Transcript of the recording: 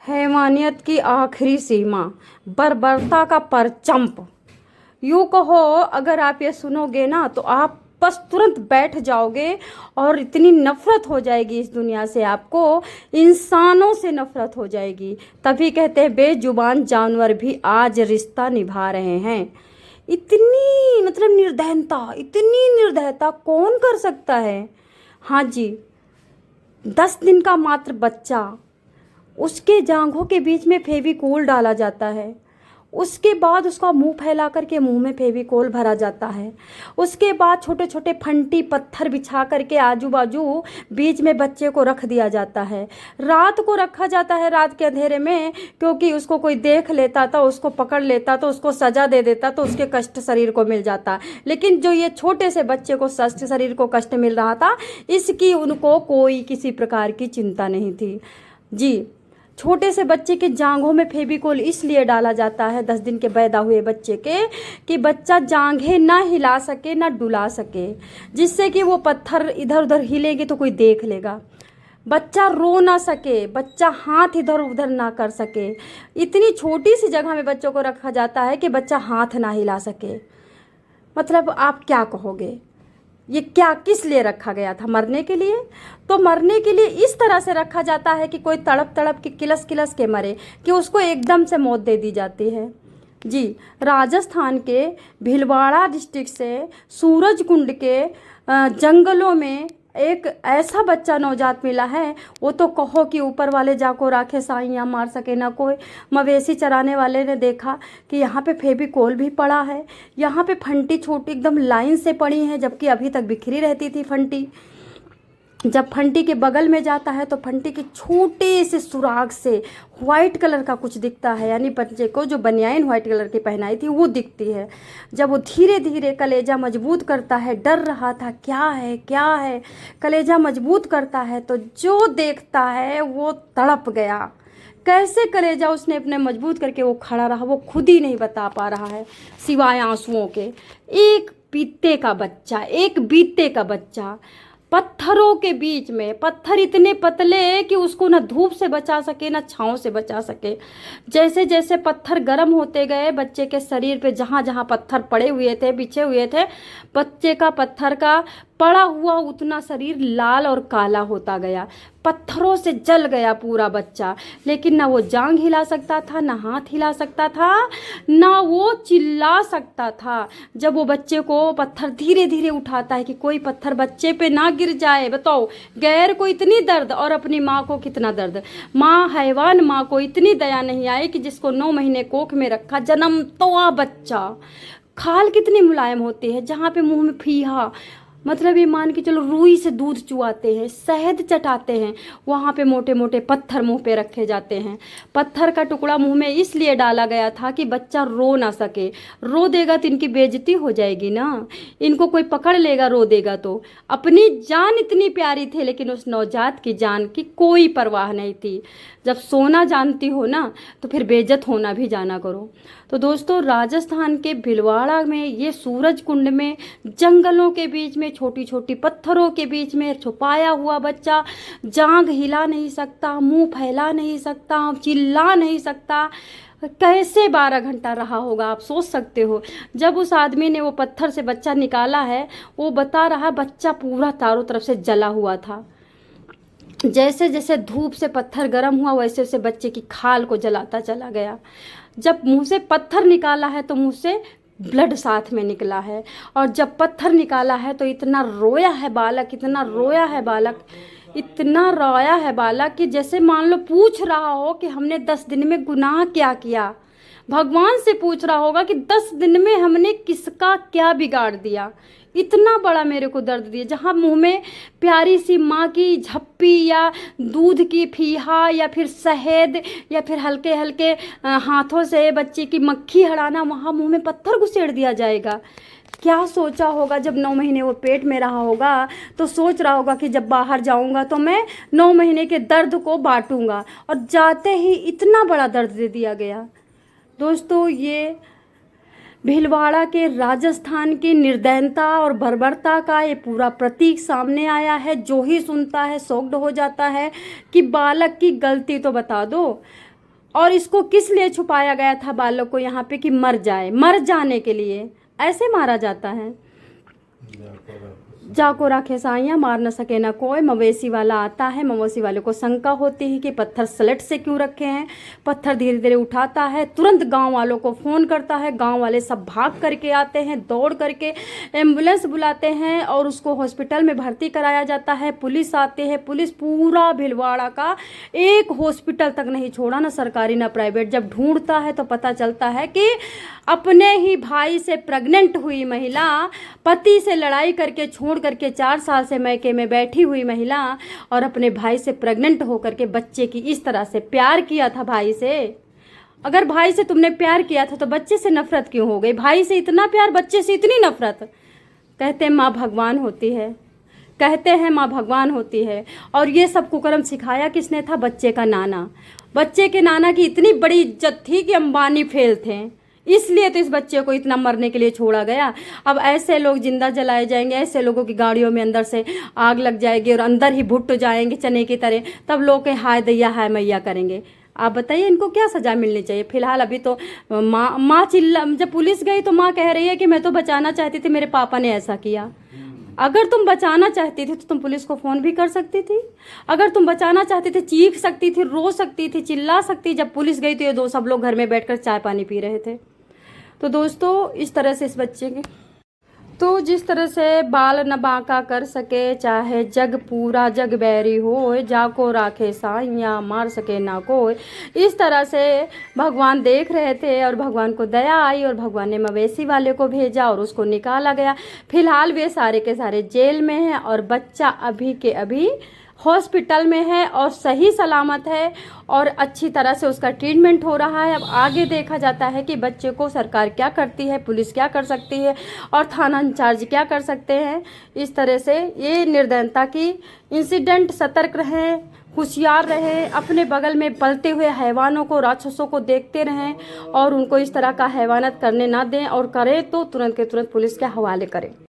हैवानियत की आखिरी सीमा, बर्बरता का परचंप। यूँ कहो, अगर आप ये सुनोगे ना तो आप बस तुरंत बैठ जाओगे और इतनी नफ़रत हो जाएगी इस दुनिया से, आपको इंसानों से नफ़रत हो जाएगी। तभी कहते हैं बेजुबान जानवर भी आज रिश्ता निभा रहे हैं। इतनी मतलब निर्दयता, इतनी निर्दयता कौन कर सकता है? हाँ जी, 10 दिन का मात्र बच्चा, उसके जांघों के बीच में फेविकोल डाला जाता है। उसके बाद उसका मुंह फैला करके मुंह में फेविकोल भरा जाता है। उसके बाद छोटे छोटे फंटी पत्थर बिछा करके आजू बाजू बीच में बच्चे को रख दिया जाता है। रात को रखा जाता है, रात के अंधेरे में, क्योंकि उसको कोई देख लेता तो उसको पकड़ लेता तो उसको सजा दे देता तो उसके कष्ट शरीर को मिल जाता। लेकिन जो ये छोटे से बच्चे को शरीर को कष्ट मिल रहा था, इसकी उनको कोई किसी प्रकार की चिंता नहीं थी। जी, छोटे से बच्चे के जांघों में फेविकोल इसलिए डाला जाता है 10 दिन के पैदा हुए बच्चे के, कि बच्चा जांघें ना हिला सके ना डुला सके, जिससे कि वो पत्थर इधर उधर हिलेंगे तो कोई देख लेगा। बच्चा रो ना सके, बच्चा हाथ इधर उधर ना कर सके। इतनी छोटी सी जगह में बच्चों को रखा जाता है कि बच्चा हाथ ना हिला सके। मतलब आप क्या कहोगे, ये क्या किस लिए रखा गया था? मरने के लिए? तो मरने के लिए इस तरह से रखा जाता है कि कोई तड़प तड़प के किलस किलस के मरे, कि उसको एकदम से मौत दे दी जाती है। जी, राजस्थान के भीलवाड़ा डिस्ट्रिक्ट से सूरजकुंड के जंगलों में एक ऐसा बच्चा नवजात मिला है, वो तो कहो कि ऊपर वाले जाको राखे साइयाँ मार सके ना कोई। मवेशी चराने वाले ने देखा कि यहाँ पे फेविकोल भी पड़ा है, यहाँ पे फंटी छोटी एकदम लाइन से पड़ी है, जबकि अभी तक बिखरी रहती थी फंटी। जब फंटी के बगल में जाता है तो फंटी के छोटे से सुराग से वाइट कलर का कुछ दिखता है, यानी बच्चे को जो बनियाइन वाइट कलर की पहनाई थी वो दिखती है। जब वो धीरे धीरे कलेजा मजबूत करता है, डर रहा था क्या है क्या है, कलेजा मजबूत करता है तो जो देखता है वो तड़प गया। कैसे कलेजा उसने अपने मजबूत करके वो खड़ा रहा, वो खुद ही नहीं बता पा रहा है सिवाय आंसुओं के। एक बीते का बच्चा पत्थरों के बीच में, पत्थर इतने पतले कि उसको ना धूप से बचा सके ना छांव से बचा सके। जैसे जैसे पत्थर गर्म होते गए बच्चे के शरीर पे, जहाँ जहाँ पत्थर पड़े हुए थे, बिछे हुए थे, बच्चे का पत्थर का पड़ा हुआ उतना शरीर लाल और काला होता गया, पत्थरों से जल गया पूरा बच्चा। लेकिन ना वो जांघ हिला सकता था, ना हाथ हिला सकता था, ना वो चिल्ला सकता था। जब वो बच्चे को पत्थर धीरे धीरे उठाता है कि कोई पत्थर बच्चे पे ना गिर जाए, बताओ गैर को इतनी दर्द और अपनी माँ को कितना दर्द। माँ, हैवान माँ को इतनी दया नहीं आई कि जिसको 9 महीने कोख में रखा, जन्मतोआ बच्चा, खाल कितनी मुलायम होती है, जहाँ पे मुंह में फीहा, मतलब ये मान के चलो रुई से दूध चुआते हैं, शहद चटाते हैं, वहाँ पे मोटे मोटे पत्थर मुंह पे रखे जाते हैं। पत्थर का टुकड़ा मुंह में इसलिए डाला गया था कि बच्चा रो ना सके। रो देगा तो इनकी बेइज्जती हो जाएगी ना, इनको कोई पकड़ लेगा रो देगा तो। अपनी जान इतनी प्यारी थी, लेकिन उस नवजात की जान की कोई परवाह नहीं थी। जब सोना जानती हो ना तो फिर बेइज्जत होना भी जाना करो। तो दोस्तों, राजस्थान के भीलवाड़ा में, ये सूरजकुंड में, जंगलों के बीच में, छोटी छोटी पत्थरों के बीच में छुपाया हुआ बच्चा, जांघ हिला नहीं सकता, मुंह फैला नहीं सकता, चिल्ला नहीं सकता, कैसे 12 घंटा रहा होगा आप सोच सकते हो। जब उस आदमी ने वो पत्थर से बच्चा निकाला है, वो बता रहा है बच्चा पूरा चारों तरफ से जला हुआ था। जैसे जैसे धूप से पत्थर गर्म हुआ, वैसे वैसे बच्चे की खाल को जलाता चला गया। जब मुंह से पत्थर निकाला है तो मुंह से ब्लड साथ में निकला है, और जब पत्थर निकाला है तो इतना रोया है बालक, इतना रोया है बालक, इतना रोया है बालक कि जैसे मान लो पूछ रहा हो कि हमने 10 दिन में गुनाह क्या किया। भगवान से पूछ रहा होगा कि 10 दिन में हमने किसका क्या बिगाड़ दिया, इतना बड़ा मेरे को दर्द दिया। जहाँ मुंह में प्यारी सी माँ की झप्पी या दूध की फीहा या फिर शहद या फिर हल्के हल्के हाथों से बच्चे की मक्खी हड़ाना, वहाँ मुंह में पत्थर घुसेड़ दिया जाएगा। क्या सोचा होगा जब 9 महीने वो पेट में रहा होगा, तो सोच रहा होगा कि जब बाहर जाऊंगा तो मैं 9 महीने के दर्द को बांटूंगा, और जाते ही इतना बड़ा दर्द दे दिया गया। दोस्तों, ये भीलवाड़ा के राजस्थान की निर्दयता और बर्बरता का ये पूरा प्रतीक सामने आया है। जो ही सुनता है शॉक्ड हो जाता है कि बालक की गलती तो बता दो। और इसको किस लिए छुपाया गया था बालक को यहाँ पे कि मर जाए, मर जाने के लिए ऐसे मारा जाता है। जाको राखे साइयाँ मार न सके ना कोई। मवेशी वाला आता है, मवेशी वाले को शंका होती है कि पत्थर स्लेट से क्यों रखे हैं। पत्थर धीरे धीरे उठाता है, तुरंत गांव वालों को फ़ोन करता है। गांव वाले सब भाग करके आते हैं, दौड़ करके एम्बुलेंस बुलाते हैं और उसको हॉस्पिटल में भर्ती कराया जाता है। पुलिस आती है, पुलिस पूरा भिलवाड़ा का एक हॉस्पिटल तक नहीं छोड़ा, ना सरकारी ना प्राइवेट। जब ढूंढता है तो पता चलता है कि अपने ही भाई से प्रेग्नेंट हुई महिला, पति से लड़ाई करके छोड़ करके 4 साल से मैके में बैठी हुई महिला और अपने भाई से प्रेग्नेंट होकर के बच्चे की इस तरह से प्यार किया था भाई से। अगर भाई से तुमने प्यार किया था तो बच्चे से नफरत क्यों हो गई? भाई से इतना प्यार, बच्चे से इतनी नफरत। कहते हैं माँ भगवान होती है, कहते हैं माँ भगवान होती है। और ये सब कुकर्म सिखाया किसने था? बच्चे का नाना। बच्चे के नाना की इतनी बड़ी इज्जत थी कि अंबानी फेल थे, इसलिए तो इस बच्चे को इतना मरने के लिए छोड़ा गया। अब ऐसे लोग जिंदा जलाए जाएंगे, ऐसे लोगों की गाड़ियों में अंदर से आग लग जाएगी और अंदर ही भुट्ट जाएंगे चने की तरह, तब लोग के हाय दैया हाय मैया करेंगे। आप बताइए इनको क्या सज़ा मिलनी चाहिए? फिलहाल अभी तो माँ चिल्ला, जब पुलिस गई तो माँ कह रही है कि मैं तो बचाना चाहती थी, मेरे पापा ने ऐसा किया। अगर तुम बचाना चाहती थी तो तुम पुलिस को फ़ोन भी कर सकती थी। अगर तुम बचाना चाहती थी, चीख सकती थी, रो सकती थी, चिल्ला सकती। जब पुलिस गई तो ये दो सब लोग घर में बैठकर चाय पानी पी रहे थे। तो दोस्तों इस तरह से इस बच्चे के, तो जिस तरह से बाल न बांका कर सके, चाहे जग पूरा जग बैरी हो, जाको राखे साइयाँ मार सके ना कोई, इस तरह से भगवान देख रहे थे और भगवान को दया आई और भगवान ने मवेशी वाले को भेजा और उसको निकाला गया। फिलहाल वे सारे के सारे जेल में हैं और बच्चा अभी के अभी हॉस्पिटल में है और सही सलामत है और अच्छी तरह से उसका ट्रीटमेंट हो रहा है। अब आगे देखा जाता है कि बच्चे को सरकार क्या करती है, पुलिस क्या कर सकती है और थाना इंचार्ज क्या कर सकते हैं। इस तरह से ये निर्दयता की इंसिडेंट, सतर्क रहें, होशियार रहें, अपने बगल में पलते हुए हैवानों को, राक्षसों को देखते रहें और उनको इस तरह का हैवानत करने ना दें, और करें तो तुरंत के तुरंत पुलिस के हवाले करें।